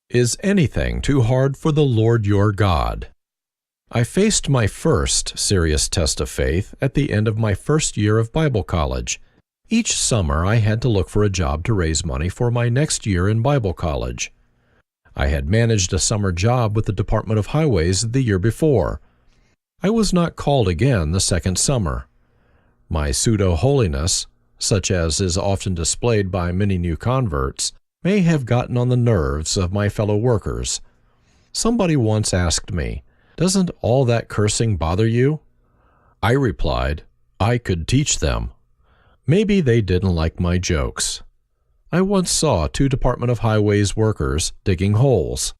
Is anything too hard for the Lord your God? I faced my first serious test of faith at the end of my first year of Bible college. Each summer I had to look for a job to raise money for my next year in Bible college. I had managed a summer job with the Department of Highways the year before. I was not called again the second summer. My pseudo-holiness, such as is often displayed by many new converts, may have gotten on the nerves of my fellow workers. Somebody once asked me, "Doesn't all that cursing bother you?" I replied, "I could teach them." Maybe they didn't like my jokes. I once saw two Department of Highways workers digging holes.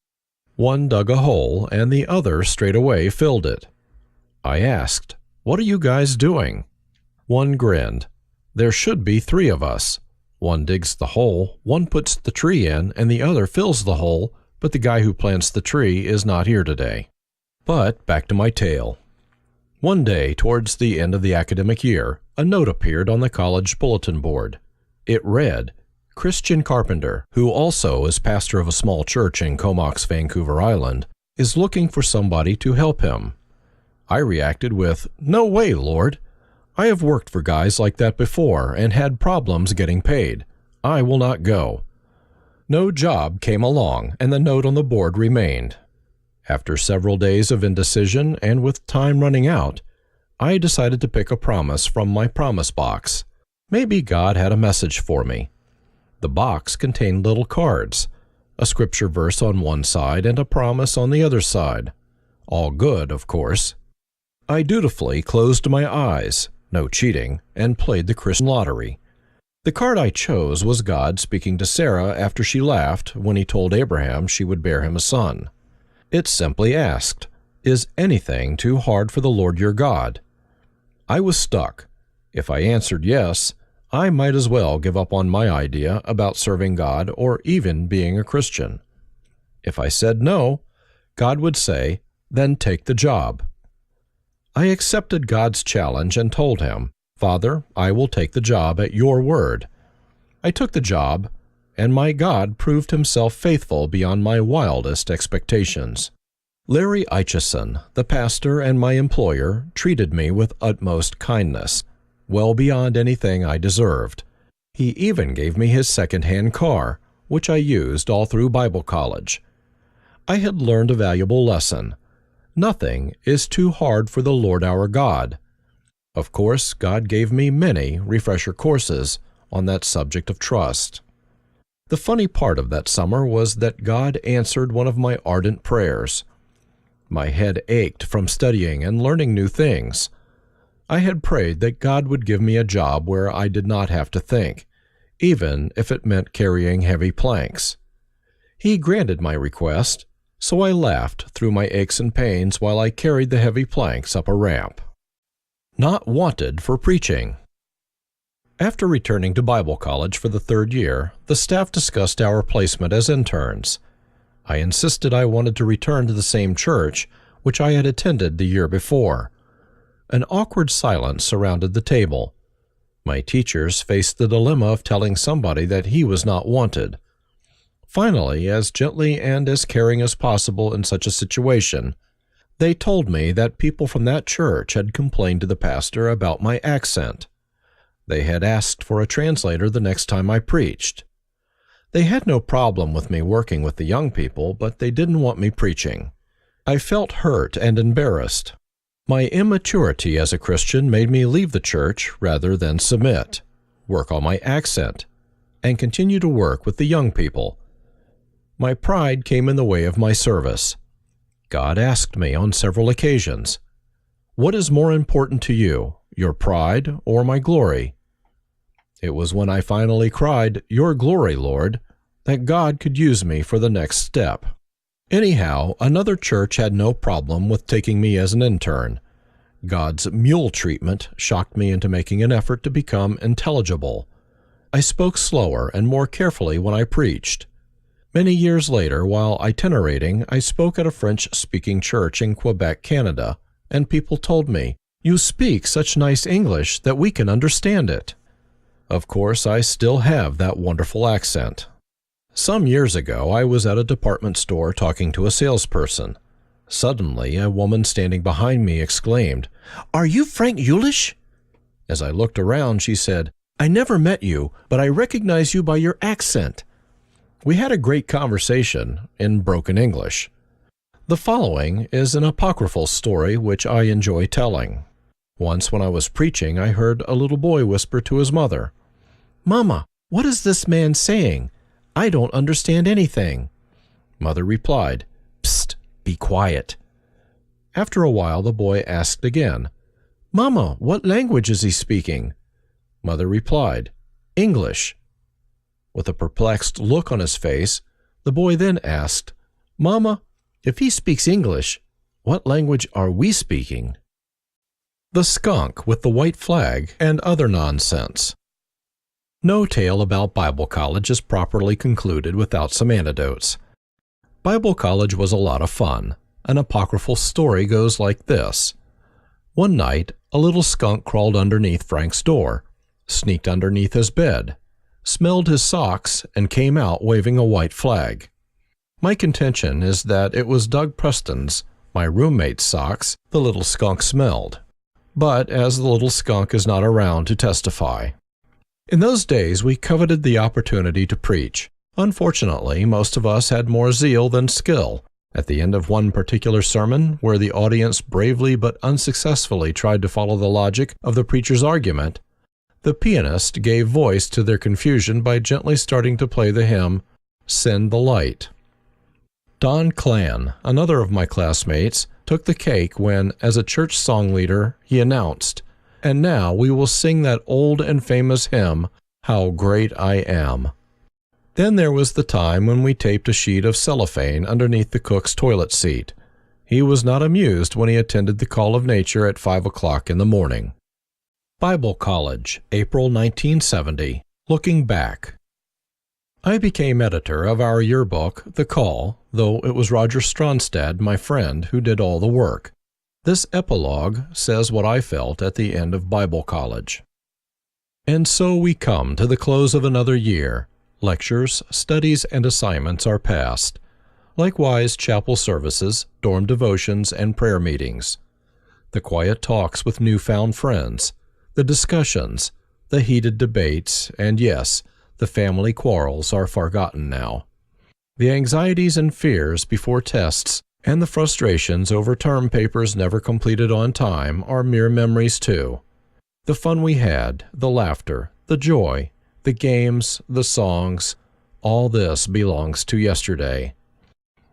One dug a hole and the other straightaway filled it. I asked, "What are you guys doing?" One grinned. "There should be three of us. One digs the hole, one puts the tree in, and the other fills the hole, but the guy who plants the tree is not here today." But back to my tale. One day, towards the end of the academic year, a note appeared on the college bulletin board. It read, "Christian Carpenter, who also is pastor of a small church in Comox, Vancouver Island, is looking for somebody to help him." I reacted with, "No way, Lord! I have worked for guys like that before and had problems getting paid. I will not go." No job came along, and the note on the board remained. After several days of indecision and with time running out, I decided to pick a promise from my promise box. Maybe God had a message for me. The box contained little cards, a scripture verse on one side and a promise on the other side. All good, of course. I dutifully closed my eyes, no cheating, and played the Christian lottery. The card I chose was God speaking to Sarah after she laughed when he told Abraham she would bear him a son. It simply asked, "Is anything too hard for the Lord your God?" I was stuck. If I answered yes, I might as well give up on my idea about serving God or even being a Christian. If I said no, God would say, "Then take the job." I accepted God's challenge and told him, "Father, I will take the job at your word." I took the job, and my God proved himself faithful beyond my wildest expectations. Larry Eichison, the pastor and my employer, treated me with utmost kindness, well beyond anything I deserved. He even gave me his second-hand car, which I used all through Bible college. I had learned a valuable lesson. Nothing is too hard for the Lord our God. Of course, God gave me many refresher courses on that subject of trust. The funny part of that summer was that God answered one of my ardent prayers. My head ached from studying and learning new things. I had prayed that God would give me a job where I did not have to think, even if it meant carrying heavy planks. He granted my request, so I laughed through my aches and pains while I carried the heavy planks up a ramp. Not wanted for preaching. After returning to Bible college for the third year, the staff discussed our placement as interns. I insisted I wanted to return to the same church which I had attended the year before. An awkward silence surrounded the table. My teachers faced the dilemma of telling somebody that he was not wanted. Finally, as gently and as caring as possible in such a situation, they told me that people from that church had complained to the pastor about my accent. They had asked for a translator the next time I preached. They had no problem with me working with the young people, but they didn't want me preaching. I felt hurt and embarrassed. My immaturity as a Christian made me leave the church rather than submit, work on my accent, and continue to work with the young people. My pride came in the way of my service. God asked me on several occasions, "What is more important to you, your pride or my glory?" It was when I finally cried, "Your glory, Lord," that God could use me for the next step. Anyhow, another church had no problem with taking me as an intern. God's mule treatment shocked me into making an effort to become intelligible. I spoke slower and more carefully when I preached. Many years later, while itinerating, I spoke at a French-speaking church in Quebec, Canada, and people told me, "You speak such nice English that we can understand it." Of course, I still have that wonderful accent. Some years ago, I was at a department store talking to a salesperson. Suddenly, a woman standing behind me exclaimed, "Are you Frank Juelich?" As I looked around, she said, "I never met you, but I recognize you by your accent." We had a great conversation in broken English. The following is an apocryphal story which I enjoy telling. Once when I was preaching, I heard a little boy whisper to his mother, "Mama, what is this man saying? I don't understand anything." Mother replied, "Psst, be quiet." After a while, the boy asked again, "Mama, what language is he speaking?" Mother replied, "English." With a perplexed look on his face, the boy then asked, "Mama, if he speaks English, what language are we speaking?" The skunk with the white flag and other nonsense. No tale about Bible college is properly concluded without some anecdotes. Bible college was a lot of fun. An apocryphal story goes like this. One night, a little skunk crawled underneath Frank's door, sneaked underneath his bed, smelled his socks, and came out waving a white flag. My contention is that it was Doug Preston's, my roommate's socks, the little skunk smelled. But as the little skunk is not around to testify. In those days, we coveted the opportunity to preach. Unfortunately, most of us had more zeal than skill. At the end of one particular sermon, where the audience bravely but unsuccessfully tried to follow the logic of the preacher's argument, the pianist gave voice to their confusion by gently starting to play the hymn, "Send the Light." Don Clan, another of my classmates, took the cake when, as a church song leader, he announced, "And now we will sing that old and famous hymn, How Great I Am." Then there was the time when we taped a sheet of cellophane underneath the cook's toilet seat. He was not amused when he attended the call of nature at 5 o'clock in the morning. Bible College, April 1970. Looking back. I became editor of our yearbook, The Call, though it was Roger Stronstad, my friend, who did all the work. This epilogue says what I felt at the end of Bible college. And so we come to the close of another year. Lectures, studies, and assignments are past. Likewise, chapel services, dorm devotions, and prayer meetings. The quiet talks with newfound friends, the discussions, the heated debates, and yes, the family quarrels are forgotten now. The anxieties and fears before tests and the frustrations over term papers never completed on time are mere memories too. The fun we had, the laughter, the joy, the games, the songs, all this belongs to yesterday.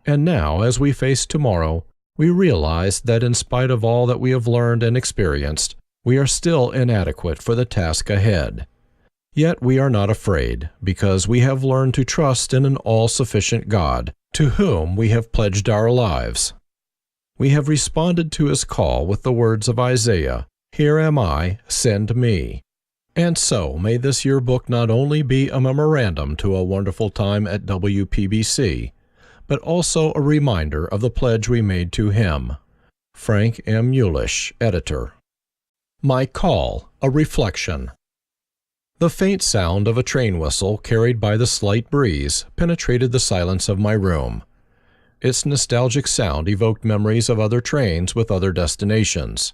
And now, as we face tomorrow, we realize that in spite of all that we have learned and experienced, we are still inadequate for the task ahead. Yet we are not afraid, because we have learned to trust in an all-sufficient God, to whom we have pledged our lives. We have responded to his call with the words of Isaiah, "Here am I, send me." And so may this yearbook not only be a memorandum to a wonderful time at WPBC, but also a reminder of the pledge we made to him. Frank M. Juelich, Editor. My Call, a Reflection. The faint sound of a train whistle carried by the slight breeze penetrated the silence of my room. Its nostalgic sound evoked memories of other trains with other destinations.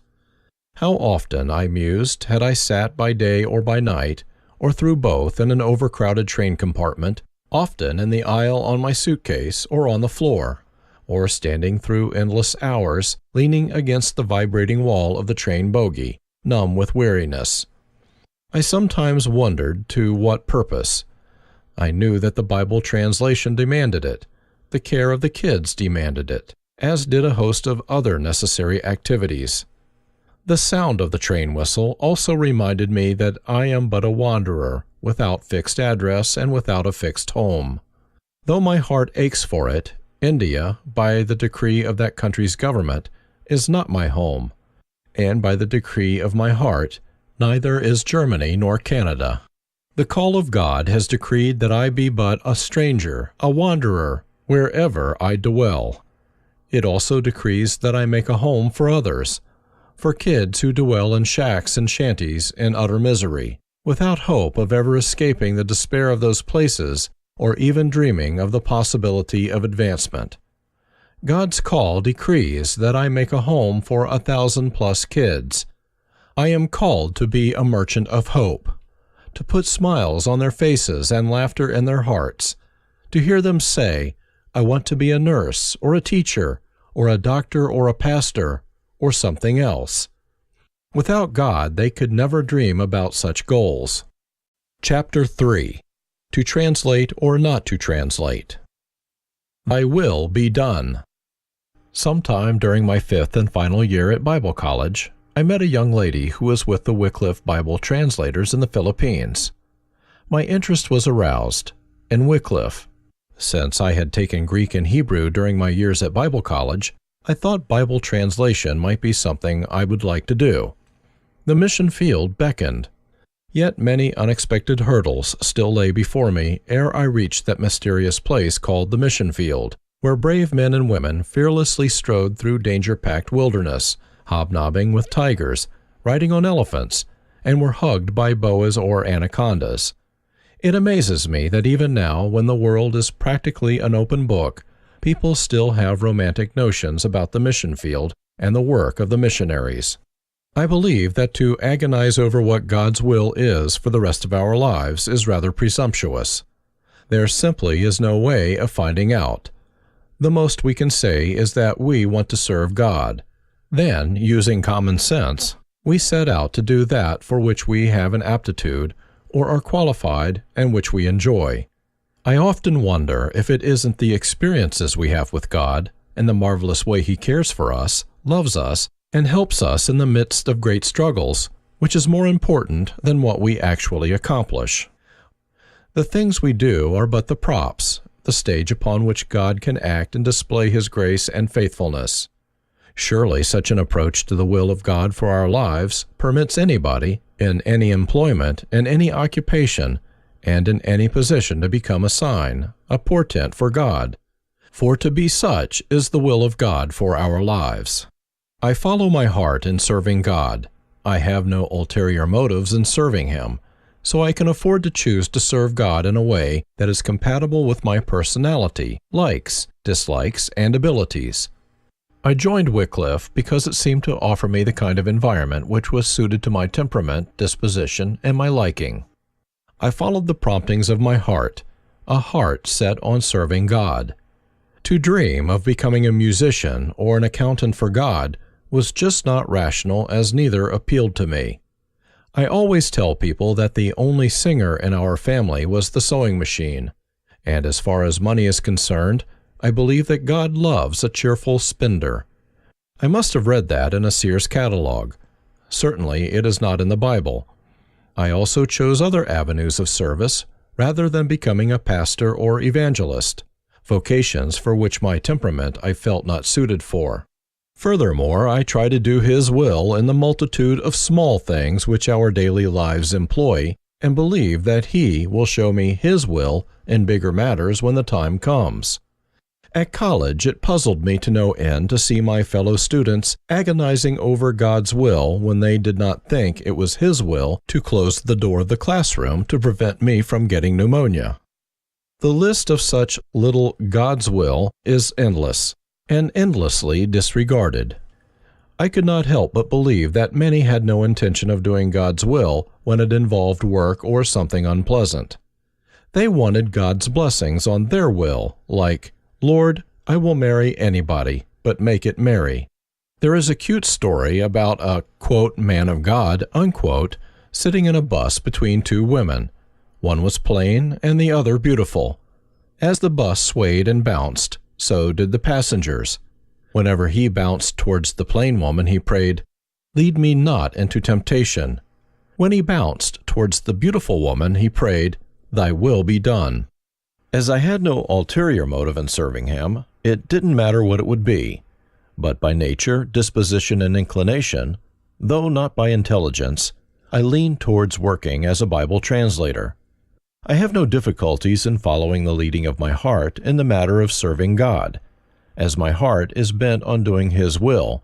How often, I mused, had I sat by day or by night, or through both in an overcrowded train compartment, often in the aisle on my suitcase or on the floor, or standing through endless hours, leaning against the vibrating wall of the train bogie, numb with weariness. I sometimes wondered to what purpose. I knew that the Bible translation demanded it. The care of the kids demanded it, as did a host of other necessary activities. The sound of the train whistle also reminded me that I am but a wanderer, without fixed address and without a fixed home. Though my heart aches for it, India, by the decree of that country's government, is not my home, and by the decree of my heart, neither is Germany nor Canada. The call of God has decreed that I be but a stranger, a wanderer, wherever I dwell. It also decrees that I make a home for others, for kids who dwell in shacks and shanties in utter misery, without hope of ever escaping the despair of those places or even dreaming of the possibility of advancement. God's call decrees that I make a home for 1,000+ kids. I am called to be a merchant of hope, to put smiles on their faces and laughter in their hearts, to hear them say, "I want to be a nurse or a teacher or a doctor or a pastor or something else." Without God, they could never dream about such goals. Chapter 3. To translate or not to translate. Thy will be done. Sometime during my 5th and final year at Bible college, I met a young lady who was with the Wycliffe Bible translators in the Philippines. My interest was aroused, and Wycliffe. Since I had taken Greek and Hebrew during my years at Bible college, I thought Bible translation might be something I would like to do. The mission field beckoned. Yet many unexpected hurdles still lay before me ere I reached that mysterious place called the mission field, where brave men and women fearlessly strode through danger-packed wilderness, hobnobbing with tigers, riding on elephants, and were hugged by boas or anacondas. It amazes me that even now, when the world is practically an open book, people still have romantic notions about the mission field and the work of the missionaries. I believe that to agonize over what God's will is for the rest of our lives is rather presumptuous. There simply is no way of finding out. The most we can say is that we want to serve God. Then, using common sense, we set out to do that for which we have an aptitude or are qualified and which we enjoy. I often wonder if it isn't the experiences we have with God and the marvelous way He cares for us, loves us, and helps us in the midst of great struggles, which is more important than what we actually accomplish. The things we do are but the props, the stage upon which God can act and display His grace and faithfulness. Surely such an approach to the will of God for our lives permits anybody, in any employment, in any occupation, and in any position to become a sign, a portent for God. For to be such is the will of God for our lives. I follow my heart in serving God. I have no ulterior motives in serving Him, so I can afford to choose to serve God in a way that is compatible with my personality, likes, dislikes, and abilities. I joined Wycliffe because it seemed to offer me the kind of environment which was suited to my temperament, disposition, and my liking. I followed the promptings of my heart, a heart set on serving God. To dream of becoming a musician or an accountant for God was just not rational, as neither appealed to me. I always tell people that the only singer in our family was the sewing machine, and as far as money is concerned, I believe that God loves a cheerful spender. I must have read that in a Sears catalog. Certainly it is not in the Bible. I also chose other avenues of service rather than becoming a pastor or evangelist, vocations for which my temperament I felt not suited for. Furthermore, I try to do His will in the multitude of small things which our daily lives employ, and believe that He will show me His will in bigger matters when the time comes. At college, it puzzled me to no end to see my fellow students agonizing over God's will when they did not think it was His will to close the door of the classroom to prevent me from getting pneumonia. The list of such little God's will is endless, and endlessly disregarded. I could not help but believe that many had no intention of doing God's will when it involved work or something unpleasant. They wanted God's blessings on their will, like, "Lord, I will marry anybody, but make it merry." There is a cute story about a, quote, man of God, unquote, sitting in a bus between two women. One was plain and the other beautiful. As the bus swayed and bounced, so did the passengers. Whenever he bounced towards the plain woman, he prayed, "Lead me not into temptation." When he bounced towards the beautiful woman, he prayed, "Thy will be done." As I had no ulterior motive in serving Him, it didn't matter what it would be. But by nature, disposition, and inclination, though not by intelligence, I leaned towards working as a Bible translator. I have no difficulties in following the leading of my heart in the matter of serving God, as my heart is bent on doing His will.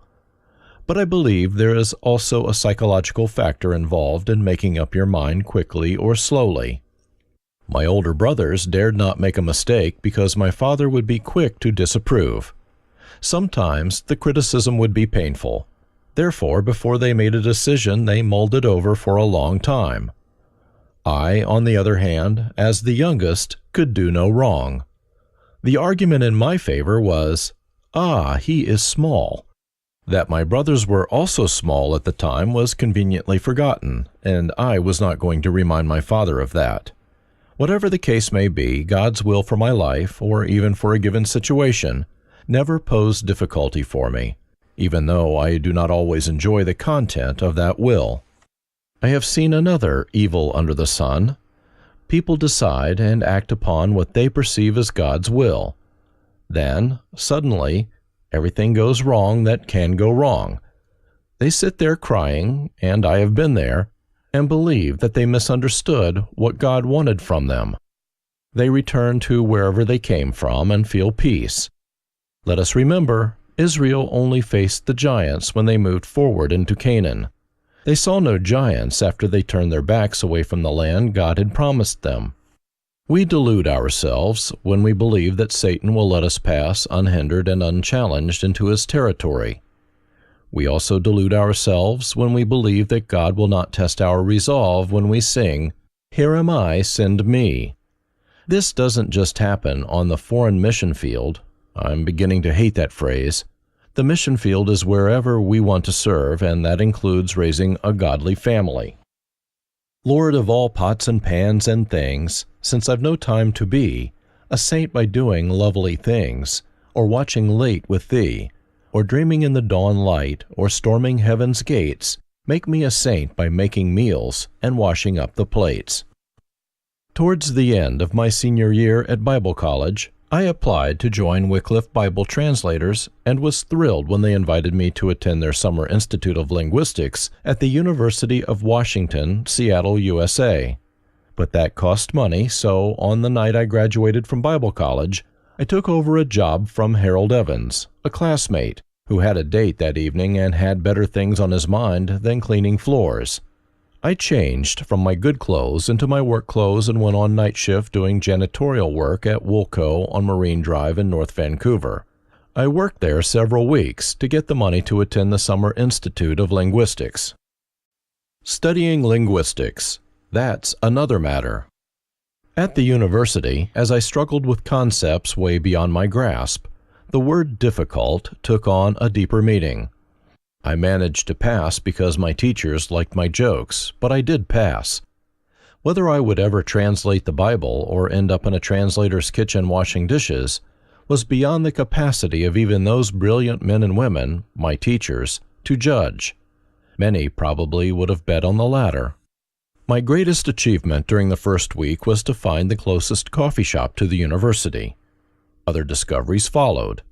But I believe there is also a psychological factor involved in making up your mind quickly or slowly. My older brothers dared not make a mistake because my father would be quick to disapprove. Sometimes the criticism would be painful. Therefore, before they made a decision, they mulled it over for a long time. I, on the other hand, as the youngest, could do no wrong. The argument in my favor was, he is small. That my brothers were also small at the time was conveniently forgotten, and I was not going to remind my father of that. Whatever the case may be, God's will for my life, or even for a given situation, never posed difficulty for me, even though I do not always enjoy the content of that will. I have seen another evil under the sun. People decide and act upon what they perceive as God's will. Then, suddenly, everything goes wrong that can go wrong. They sit there crying, and I have been there, and believe that they misunderstood what God wanted from them. They return to wherever they came from and feel peace. Let us remember, Israel only faced the giants when they moved forward into Canaan. They saw no giants after they turned their backs away from the land God had promised them. We delude ourselves when we believe that Satan will let us pass unhindered and unchallenged into his territory. We also delude ourselves when we believe that God will not test our resolve when we sing, "Here am I, send me." This doesn't just happen on the foreign mission field. I'm beginning to hate that phrase. The mission field is wherever we want to serve, and that includes raising a godly family. Lord of all pots and pans and things, since I've no time to be a saint by doing lovely things, or watching late with Thee, or dreaming in the dawn light, or storming heaven's gates, make me a saint by making meals and washing up the plates. Towards the end of my senior year at Bible college, I applied to join Wycliffe Bible Translators and was thrilled when they invited me to attend their Summer Institute of Linguistics at the University of Washington, Seattle, USA. But that cost money, so on the night I graduated from Bible college, I took over a job from Harold Evans, a classmate, who had a date that evening and had better things on his mind than cleaning floors. I changed from my good clothes into my work clothes and went on night shift doing janitorial work at Woolco on Marine Drive in North Vancouver. I worked there several weeks to get the money to attend the Summer Institute of Linguistics. Studying linguistics, that's another matter. At the university, as I struggled with concepts way beyond my grasp, the word difficult took on a deeper meaning. I managed to pass because my teachers liked my jokes, but I did pass. Whether I would ever translate the Bible or end up in a translator's kitchen washing dishes was beyond the capacity of even those brilliant men and women, my teachers, to judge. Many probably would have bet on the latter. My greatest achievement during the first week was to find the closest coffee shop to the university. Other discoveries followed.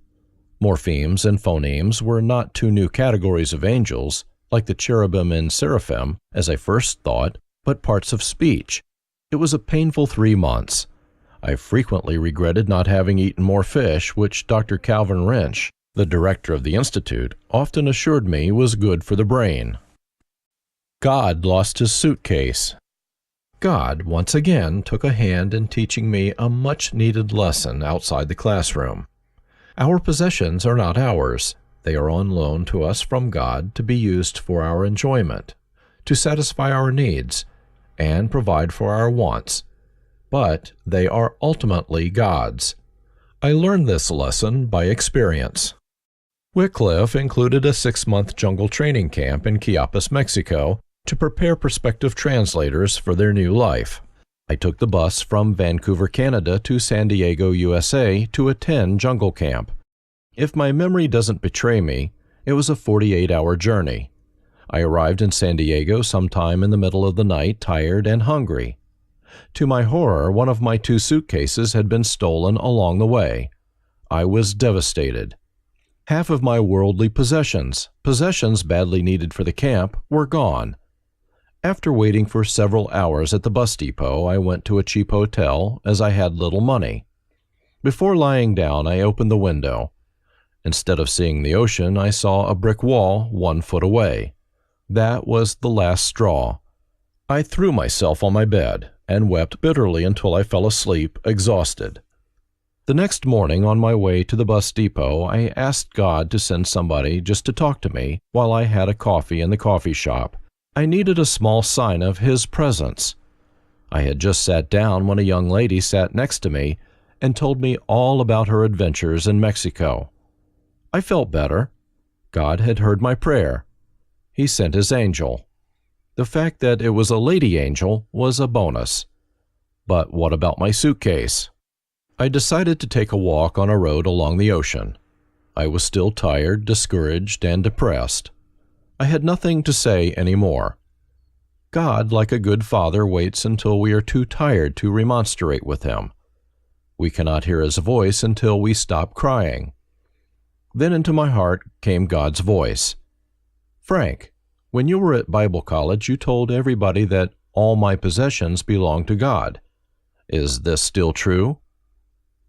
Morphemes and phonemes were not two new categories of angels, like the cherubim and seraphim, as I first thought, but parts of speech. It was a painful 3 months. I frequently regretted not having eaten more fish, which Dr. Calvin Wrench, the director of the Institute, often assured me was good for the brain. God lost his suitcase. God once again took a hand in teaching me a much-needed lesson outside the classroom. Our possessions are not ours. They are on loan to us from God to be used for our enjoyment, to satisfy our needs, and provide for our wants. But they are ultimately God's. I learned this lesson by experience. Wycliffe included a 6-month jungle training camp in Chiapas, Mexico, to prepare prospective translators for their new life. I took the bus from Vancouver, Canada to San Diego, USA to attend jungle camp. If my memory doesn't betray me, it was a 48-hour journey. I arrived in San Diego sometime in the middle of the night, tired and hungry. To my horror, one of my 2 suitcases had been stolen along the way. I was devastated. Half of my worldly possessions badly needed for the camp, were gone. After waiting for several hours at the bus depot, I went to a cheap hotel as I had little money. Before lying down, I opened the window. Instead of seeing the ocean, I saw a brick wall 1 foot away. That was the last straw. I threw myself on my bed, and wept bitterly until I fell asleep, exhausted. The next morning, on my way to the bus depot, I asked God to send somebody just to talk to me while I had a coffee in the coffee shop. I needed a small sign of His presence. I had just sat down when a young lady sat next to me and told me all about her adventures in Mexico. I felt better. God had heard my prayer. He sent His angel. The fact that it was a lady angel was a bonus. But what about my suitcase? I decided to take a walk on a road along the ocean. I was still tired, discouraged, and depressed. I had nothing to say anymore. God, like a good father, waits until we are too tired to remonstrate with Him. We cannot hear His voice until we stop crying. Then into my heart came God's voice. "Frank, when you were at Bible college, you told everybody that all my possessions belong to God. Is this still true?"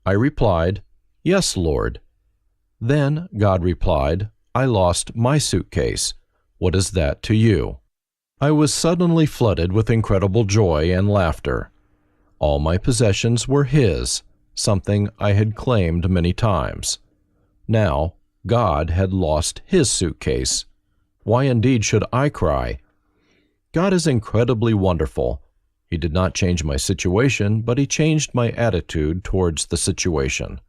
I replied, "Yes, Lord." Then God replied, "I lost my suitcase. What is that to you?" I was suddenly flooded with incredible joy and laughter. All my possessions were His, something I had claimed many times. Now, God had lost His suitcase. Why indeed should I cry? God is incredibly wonderful. He did not change my situation, but He changed my attitude towards the situation.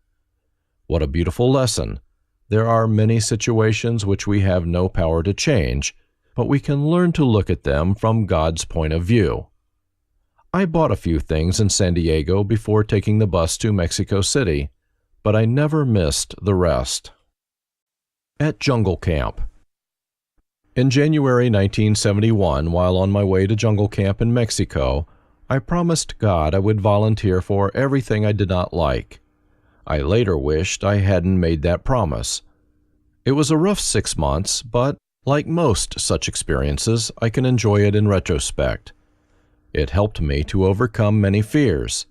What a beautiful lesson. There are many situations which we have no power to change, but we can learn to look at them from God's point of view. I bought a few things in San Diego before taking the bus to Mexico City, but I never missed the rest. At Jungle Camp. In January 1971, while on my way to jungle camp in Mexico, I promised God I would volunteer for everything I did not like. I later wished I hadn't made that promise. It was a rough 6 months, but like most such experiences, I can enjoy it in retrospect. It helped me to overcome many fears.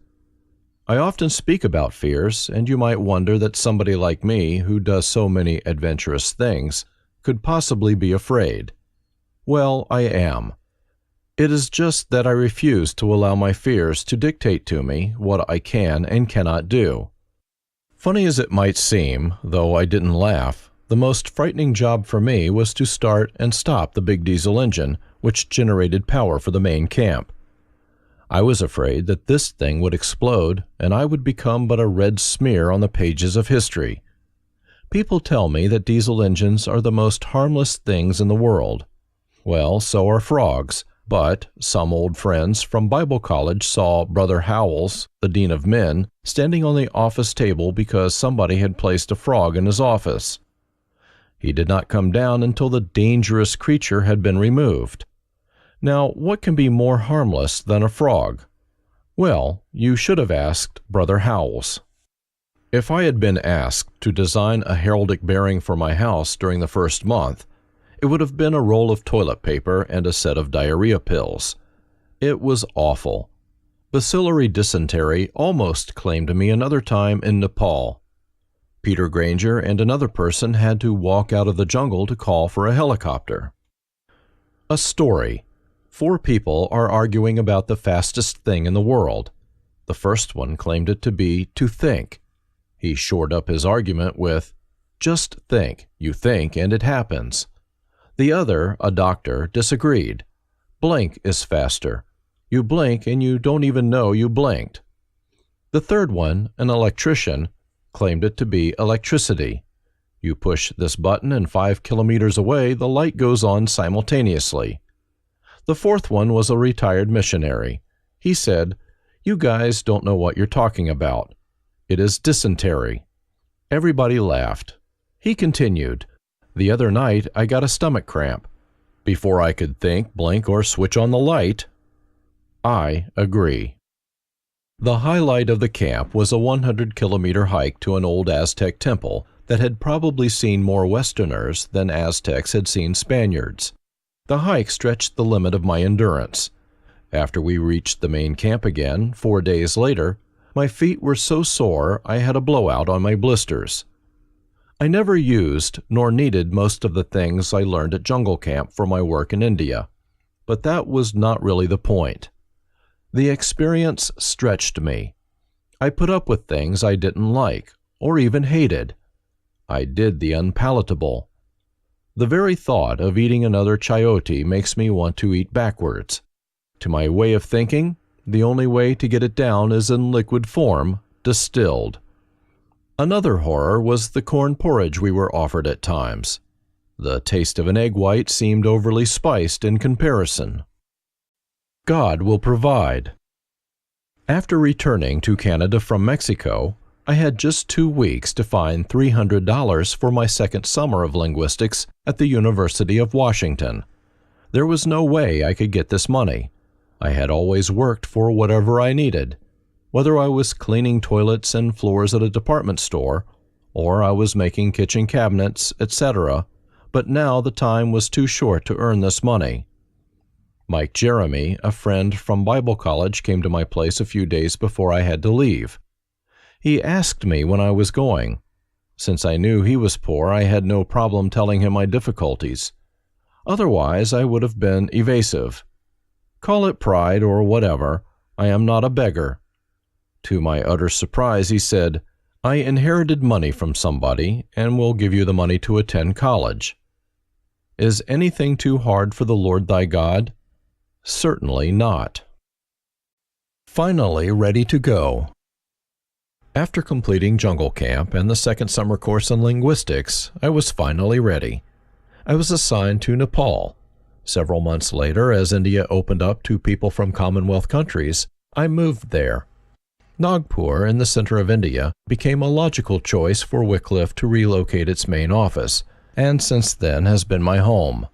I often speak about fears, and you might wonder that somebody like me, who does so many adventurous things, could possibly be afraid. Well, I am. It is just that I refuse to allow my fears to dictate to me what I can and cannot do. Funny as it might seem, though I didn't laugh, the most frightening job for me was to start and stop the big diesel engine, which generated power for the main camp. I was afraid that this thing would explode and I would become but a red smear on the pages of history. People tell me that diesel engines are the most harmless things in the world. Well, so are frogs, but some old friends from Bible college saw Brother Howells, the Dean of Men, standing on the office table because somebody had placed a frog in his office. He did not come down until the dangerous creature had been removed. Now, what can be more harmless than a frog? Well, you should have asked Brother Howells. If I had been asked to design a heraldic bearing for my house during the first month, it would have been a roll of toilet paper and a set of diarrhea pills. It was awful. Bacillary dysentery almost claimed me another time in Nepal. Peter Granger and another person had to walk out of the jungle to call for a helicopter. A story. 4 people are arguing about the fastest thing in the world. The first one claimed it to be to think. He shored up his argument with, "Just think, you think and it happens." The other, a doctor, disagreed. "Blink is faster. You blink and you don't even know you blinked." The third one, an electrician, claimed it to be electricity. You push this button and 5 kilometers away, the light goes on simultaneously. The fourth one was a retired missionary. He said, "You guys don't know what you're talking about. It is dysentery." Everybody laughed. He continued, "The other night I got a stomach cramp. Before I could think, blink, or switch on the light." I agree. The highlight of the camp was a 100-kilometer hike to an old Aztec temple that had probably seen more Westerners than Aztecs had seen Spaniards. The hike stretched the limit of my endurance. After we reached the main camp again, 4 days later, my feet were so sore I had a blowout on my blisters. I never used nor needed most of the things I learned at jungle camp for my work in India, but that was not really the point. The experience stretched me. I put up with things I didn't like, or even hated. I did the unpalatable. The very thought of eating another chayote makes me want to eat backwards. To my way of thinking, the only way to get it down is in liquid form, distilled. Another horror was the corn porridge we were offered at times. The taste of an egg white seemed overly spiced in comparison. God will provide. After returning to Canada from Mexico, I had just 2 weeks to find $300 for my second summer of linguistics at the University of Washington. There was no way I could get this money. I had always worked for whatever I needed, whether I was cleaning toilets and floors at a department store, or I was making kitchen cabinets, etc., but now the time was too short to earn this money. Mike Jeremy, a friend from Bible college, came to my place a few days before I had to leave. He asked me when I was going. Since I knew he was poor, I had no problem telling him my difficulties. Otherwise, I would have been evasive. Call it pride or whatever, I am not a beggar. To my utter surprise, he said, "I inherited money from somebody and will give you the money to attend college." Is anything too hard for the Lord thy God? Certainly not. Finally ready to go. After completing jungle camp and the second summer course in linguistics, I was finally ready. I was assigned to Nepal. Several months later, as India opened up to people from Commonwealth countries, I moved there. Nagpur, in the center of India, became a logical choice for Wycliffe to relocate its main office, and since then has been my home.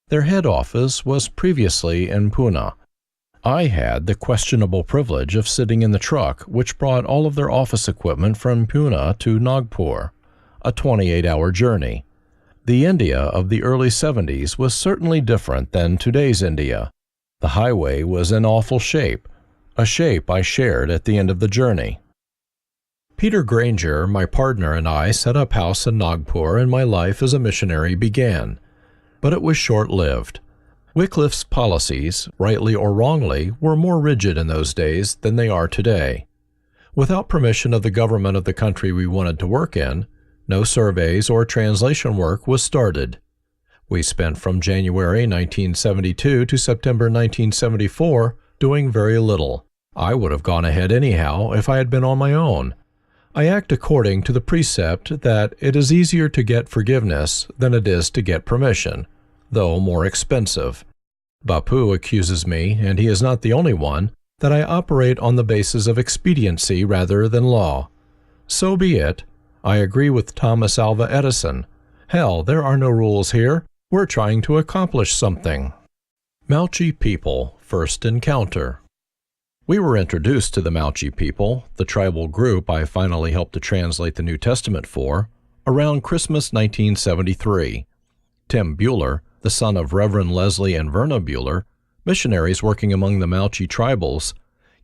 Their head office was previously in Pune. I had the questionable privilege of sitting in the truck which brought all of their office equipment from Pune to Nagpur, a 28-hour journey. The India of the early 70s was certainly different than today's India. The highway was in awful shape, a shape I shared at the end of the journey. Peter Granger, my partner, and I set up house in Nagpur, and my life as a missionary began. But it was short-lived. Wycliffe's policies, rightly or wrongly, were more rigid in those days than they are today. Without permission of the government of the country we wanted to work in, no surveys or translation work was started. We spent from January 1972 to September 1974 doing very little. I would have gone ahead anyhow if I had been on my own. I act according to the precept that it is easier to get forgiveness than it is to get permission, though more expensive. Bapu accuses me, and he is not the only one, that I operate on the basis of expediency rather than law. So be it. I agree with Thomas Alva Edison. Hell, there are no rules here. We're trying to accomplish something. Malchi people, first encounter. We were introduced to the Malchi people, the tribal group I finally helped to translate the New Testament for, around Christmas 1973. Tim Bueller, the son of Reverend Leslie and Verna Bueller, missionaries working among the Malchi tribals,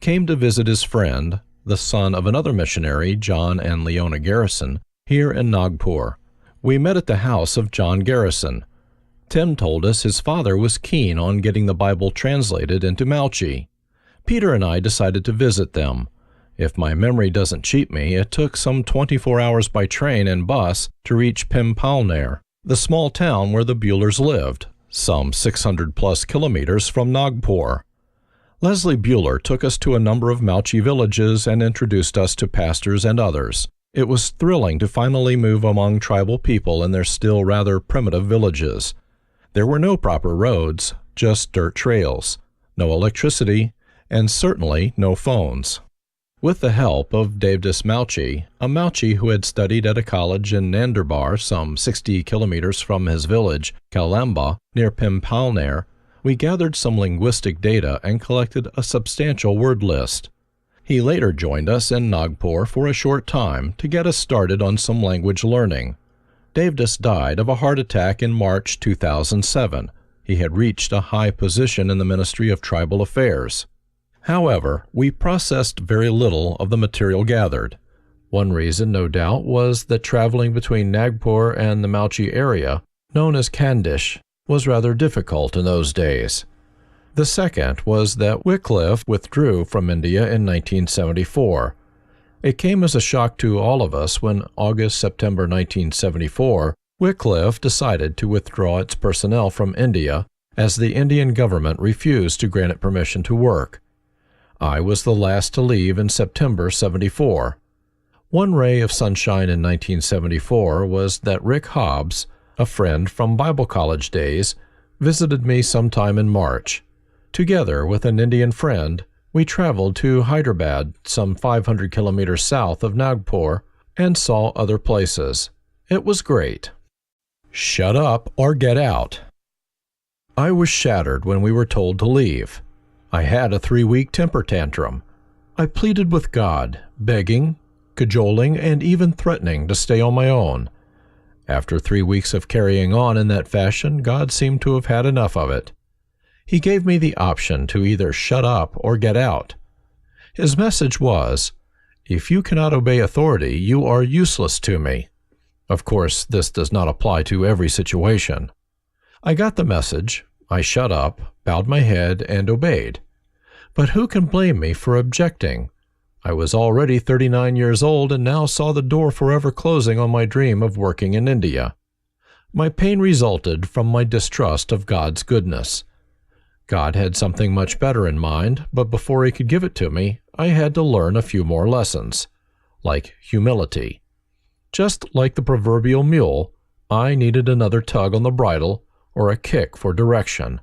came to visit his friend, the son of another missionary, John and Leona Garrison, here in Nagpur. We met at the house of John Garrison. Tim told us his father was keen on getting the Bible translated into Malchi. Peter and I decided to visit them. If my memory doesn't cheat me, it took some 24 hours by train and bus to reach Pimpalner, the small town where the Buellers lived, some 600-plus kilometers from Nagpur. Leslie Bueller took us to a number of Malchi villages and introduced us to pastors and others. It was thrilling to finally move among tribal people in their still rather primitive villages. There were no proper roads, just dirt trails, no electricity, and certainly no phones. With the help of Devdas Malchi, a Malchi who had studied at a college in Nandurbar, some 60 kilometers from his village, Kalamba, near Pimpalner, we gathered some linguistic data and collected a substantial word list. He later joined us in Nagpur for a short time to get us started on some language learning. Devdas died of a heart attack in March 2007. He had reached a high position in the Ministry of Tribal Affairs. However, we processed very little of the material gathered. One reason, no doubt, was that traveling between Nagpur and the Malchi area, known as Khandish, was rather difficult in those days. The second was that Wycliffe withdrew from India in 1974. It came as a shock to all of us when August-September 1974, Wycliffe decided to withdraw its personnel from India as the Indian government refused to grant it permission to work. I was the last to leave in September '74. One ray of sunshine in 1974 was that Rick Hobbs, a friend from Bible college days, visited me sometime in March. Together with an Indian friend, we traveled to Hyderabad, some 500 kilometers south of Nagpur, and saw other places. It was great. Shut up or get out. I was shattered when we were told to leave. I had a 3-week temper tantrum. I pleaded with God, begging, cajoling, and even threatening to stay on my own. After 3 weeks of carrying on in that fashion, God seemed to have had enough of it. He gave me the option to either shut up or get out. His message was, "If you cannot obey authority, you are useless to me." Of course, this does not apply to every situation. I got the message, I shut up, bowed my head, and obeyed. But who can blame me for objecting? I was already 39 years old and now saw the door forever closing on my dream of working in India. My pain resulted from my distrust of God's goodness. God had something much better in mind, but before He could give it to me, I had to learn a few more lessons, like humility. Just like the proverbial mule, I needed another tug on the bridle or a kick for direction.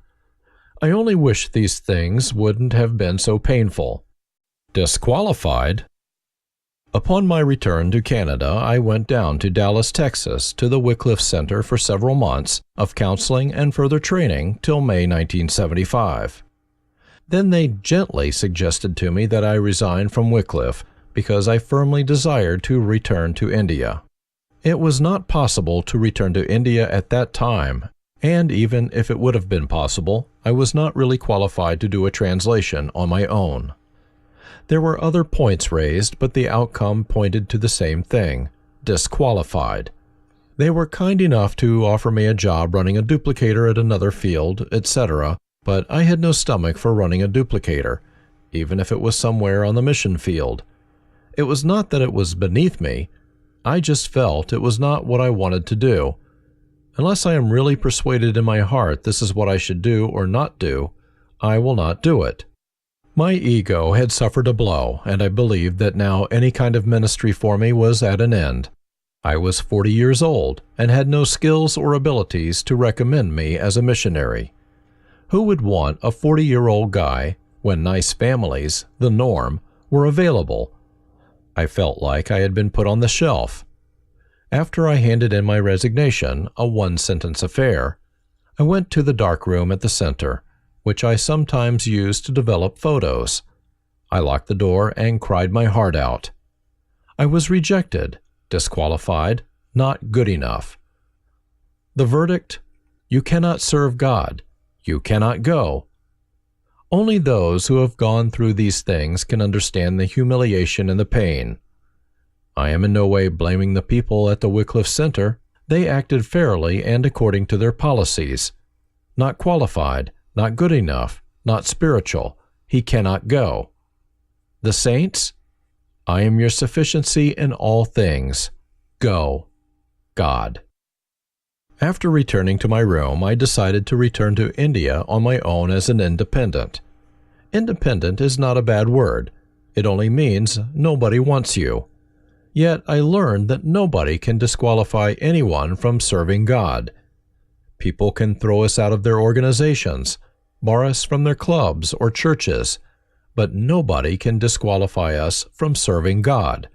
I only wish these things wouldn't have been so painful. Disqualified? Upon my return to Canada, I went down to Dallas, Texas, to the Wycliffe Center for several months of counseling and further training till May 1975. Then they gently suggested to me that I resign from Wycliffe because I firmly desired to return to India. It was not possible to return to India at that time, and even if it would have been possible, I was not really qualified to do a translation on my own. There were other points raised, but the outcome pointed to the same thing: disqualified. They were kind enough to offer me a job running a duplicator at another field, etc., but I had no stomach for running a duplicator, even if it was somewhere on the mission field. It was not that it was beneath me. I just felt it was not what I wanted to do. Unless I am really persuaded in my heart this is what I should do or not do, I will not do it. My ego had suffered a blow, and I believed that now any kind of ministry for me was at an end. I was 40 years old and had no skills or abilities to recommend me as a missionary. Who would want a 40-year-old guy when nice families, the norm, were available? I felt like I had been put on the shelf. After I handed in my resignation, a one-sentence affair, I went to the darkroom at the center, which I sometimes use to develop photos. I locked the door and cried my heart out. I was rejected, disqualified, not good enough. The verdict? You cannot serve God. You cannot go. Only those who have gone through these things can understand the humiliation and the pain. I am in no way blaming the people at the Wycliffe Center. They acted fairly and according to their policies. Not qualified, not good enough, not spiritual. He cannot go. The saints? I am your sufficiency in all things. Go, God. After returning to my room, I decided to return to India on my own as an independent. Independent is not a bad word. It only means nobody wants you. Yet I learned that nobody can disqualify anyone from serving God. People can throw us out of their organizations, bar us from their clubs or churches, but nobody can disqualify us from serving God.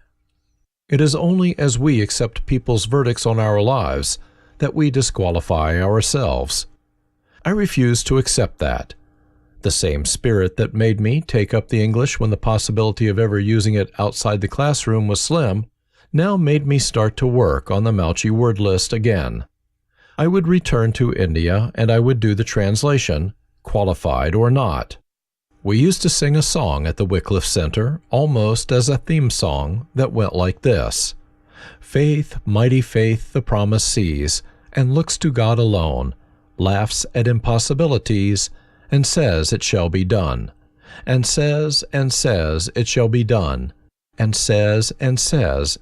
It is only as we accept people's verdicts on our lives that we disqualify ourselves. I refuse to accept that. The same spirit that made me take up the English when the possibility of ever using it outside the classroom was slim, now made me start to work on the Malchi word list again. I would return to India and I would do the translation, qualified or not. We used to sing a song at the Wycliffe Center, almost as a theme song, that went like this: Faith, mighty faith, the promise sees, and looks to God alone, laughs at impossibilities, and says it shall be done, and says it shall be done, and says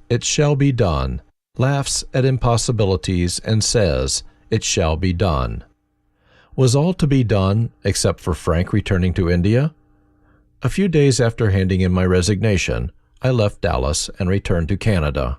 it shall be done, laughs at impossibilities and says it shall be done. Was all to be done except for Frank returning to India? A few days after handing in my resignation, I left Dallas and returned to Canada.